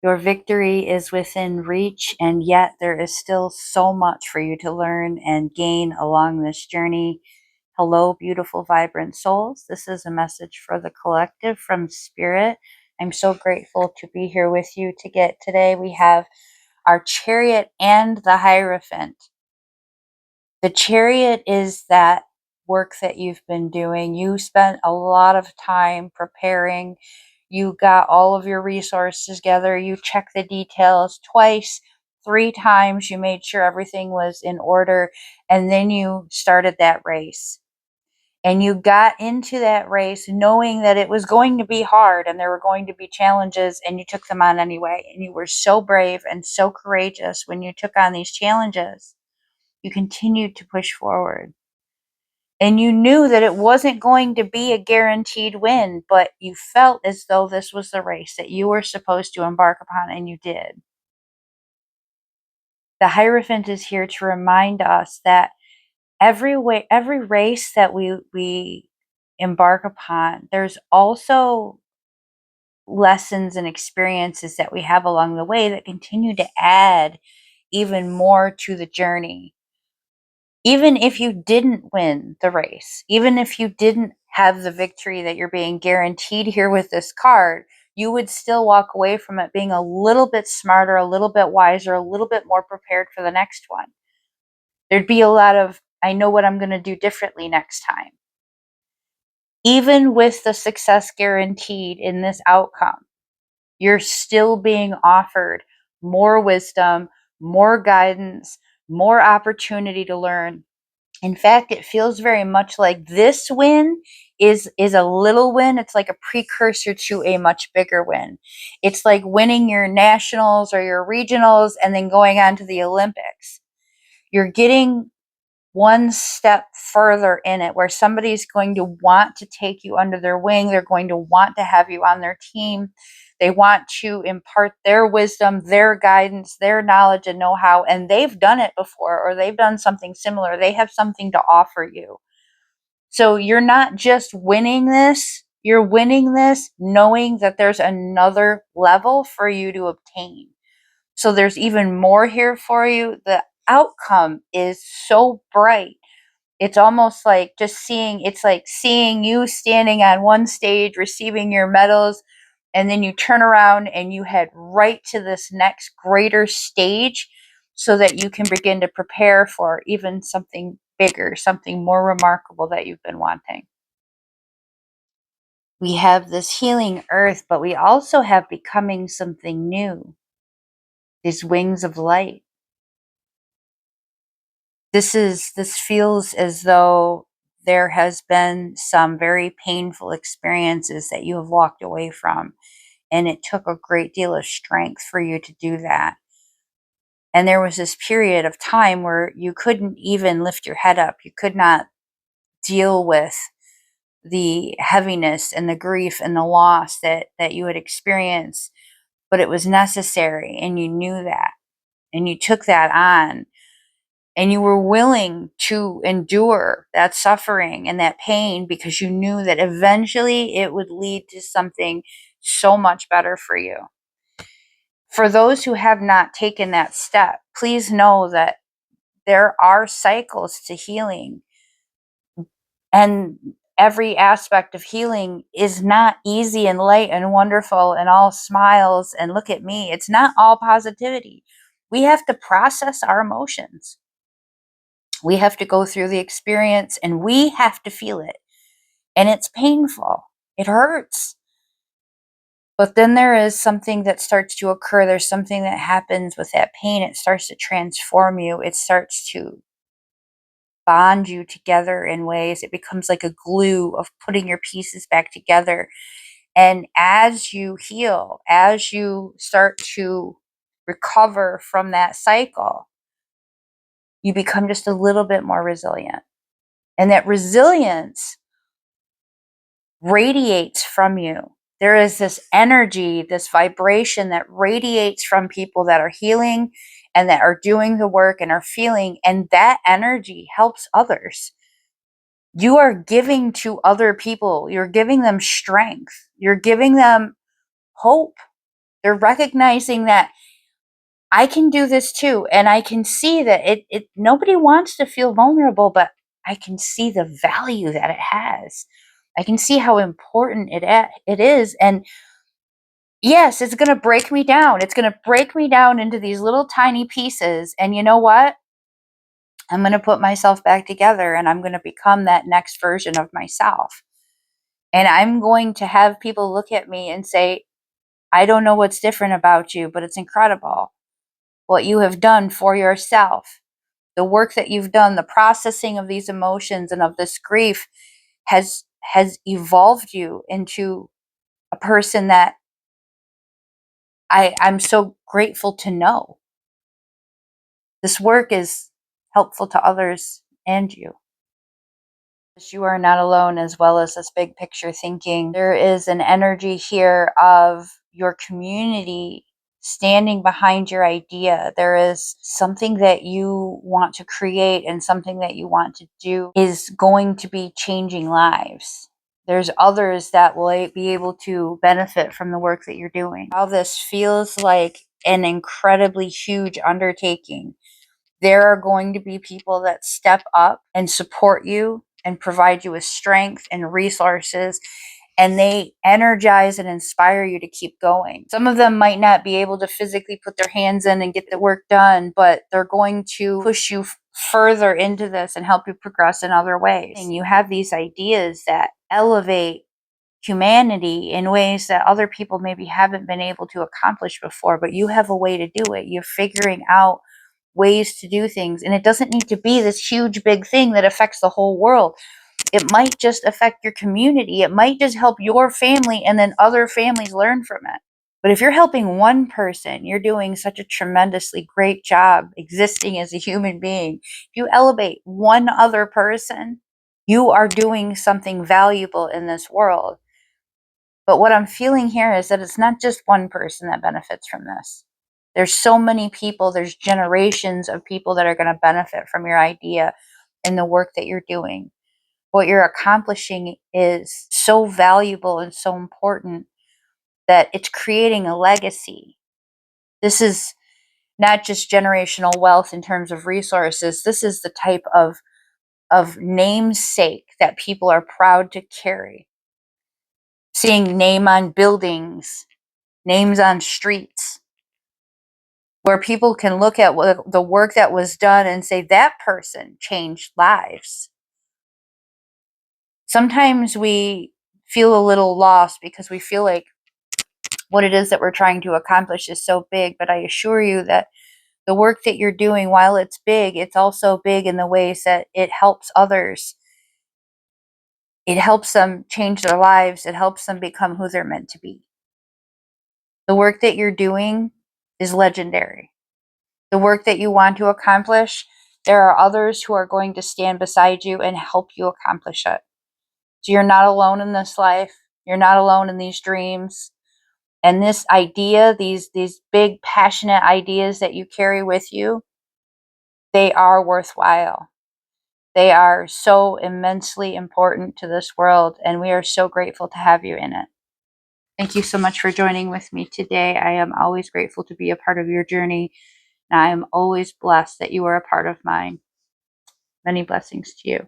Your victory is within reach, and yet there is still so much for you to learn and gain along this journey. Hello, beautiful, vibrant souls. This is a message for the collective from Spirit. I'm so grateful to be here with you today. We have our Chariot and the Hierophant. The Chariot is that work that you've been doing. You spent a lot of time preparing. You got all of your resources together. You checked the details twice, 3 times. You made sure everything was in order. And then you started that race. And you got into that race knowing that it was going to be hard and there were going to be challenges, and you took them on anyway. And you were so brave and so courageous when you took on these challenges. You continued to push forward. And you knew that it wasn't going to be a guaranteed win, but you felt as though this was the race that you were supposed to embark upon, and you did. The Hierophant is here to remind us that every race that we embark upon, there's also lessons and experiences that we have along the way that continue to add even more to the journey. Even if you didn't win the race, even if you didn't have the victory that you're being guaranteed here with this card, you would still walk away from it being a little bit smarter, a little bit wiser, a little bit more prepared for the next one. There'd be a lot of, I know what I'm going to do differently next time. Even with the success guaranteed in this outcome, you're still being offered more wisdom, more guidance, more opportunity to learn. In fact, it feels very much like this win is a little win. It's like a precursor to a much bigger win. It's like winning your nationals or your regionals and then going on to the Olympics. You're getting one step further in it, where somebody's going to want to take you under their wing. They're going to want to have you on their team. They want to impart their wisdom, their guidance, their knowledge and know-how, and they've done it before, or they've done something similar. They have something to offer you. So you're not just winning this, you're winning this knowing that there's another level for you to obtain. So there's even more here for you. The outcome is so bright. It's almost like it's like seeing you standing on one stage, receiving your medals, and then you turn around and you head right to this next greater stage so that you can begin to prepare for even something bigger, something more remarkable that you've been wanting. We have this healing earth, but we also have becoming something new. These wings of light. This feels as though there has been some very painful experiences that you have walked away from, and it took a great deal of strength for you to do that. And there was this period of time where you couldn't even lift your head up. You could not deal with the heaviness and the grief and the loss that you had experienced, but it was necessary, and you knew that, and you took that on. And you were willing to endure that suffering and that pain because you knew that eventually it would lead to something so much better for you. For those who have not taken that step, please know that there are cycles to healing. And every aspect of healing is not easy and light and wonderful and all smiles and look at me. It's not all positivity. We have to process our emotions. We have to go through the experience and we have to feel it. And it's painful. It hurts. But then there is something that starts to occur. There's something that happens with that pain. It starts to transform you. It starts to bond you together in ways. It becomes like a glue of putting your pieces back together. And as you heal, as you start to recover from that cycle, you become just a little bit more resilient. And that resilience radiates from you. There is this energy, this vibration that radiates from people that are healing and that are doing the work and are feeling, and that energy helps others. You are giving to other people. You're giving them strength. You're giving them hope. They're recognizing that I can do this too. And I can see that nobody wants to feel vulnerable, but I can see the value that it has. I can see how important it is. And yes, it's going to break me down. It's going to break me down into these little tiny pieces. And you know what? I'm going to put myself back together and I'm going to become that next version of myself. And I'm going to have people look at me and say, I don't know what's different about you, but it's incredible what you have done for yourself. The work that you've done, the processing of these emotions and of this grief has evolved you into a person that I'm so grateful to know. This work is helpful to others and you. You are not alone, as well as this big picture thinking. There is an energy here of your community standing behind your idea. There is something that you want to create and something that you want to do is going to be changing lives. There's others that will be able to benefit from the work that you're doing. While this feels like an incredibly huge undertaking, there are going to be people that step up and support you and provide you with strength and resources, and they energize and inspire you to keep going. Some of them might not be able to physically put their hands in and get the work done, but they're going to push you further into this and help you progress in other ways. And you have these ideas that elevate humanity in ways that other people maybe haven't been able to accomplish before, but you have a way to do it. You're figuring out ways to do things, and it doesn't need to be this huge big thing that affects the whole world. It might just affect your community. It might just help your family, and then other families learn from it. But if you're helping one person, you're doing such a tremendously great job existing as a human being. If you elevate one other person, you are doing something valuable in this world. But what I'm feeling here is that it's not just one person that benefits from this. There's so many people, there's generations of people that are going to benefit from your idea and the work that you're doing. What you're accomplishing is so valuable and so important that it's creating a legacy. This is not just generational wealth in terms of resources. This is the type of namesake that people are proud to carry. Seeing name on buildings, names on streets, where people can look at the work that was done and say that person changed lives. Sometimes we feel a little lost because we feel like what it is that we're trying to accomplish is so big, but I assure you that the work that you're doing, while it's big, it's also big in the ways that it helps others. It helps them change their lives. It helps them become who they're meant to be. The work that you're doing is legendary. The work that you want to accomplish, there are others who are going to stand beside you and help you accomplish it. So you're not alone in this life. You're not alone in these dreams. And this idea, these big, passionate ideas that you carry with you, they are worthwhile. They are so immensely important to this world, and we are so grateful to have you in it. Thank you so much for joining with me today. I am always grateful to be a part of your journey, and I am always blessed that you are a part of mine. Many blessings to you.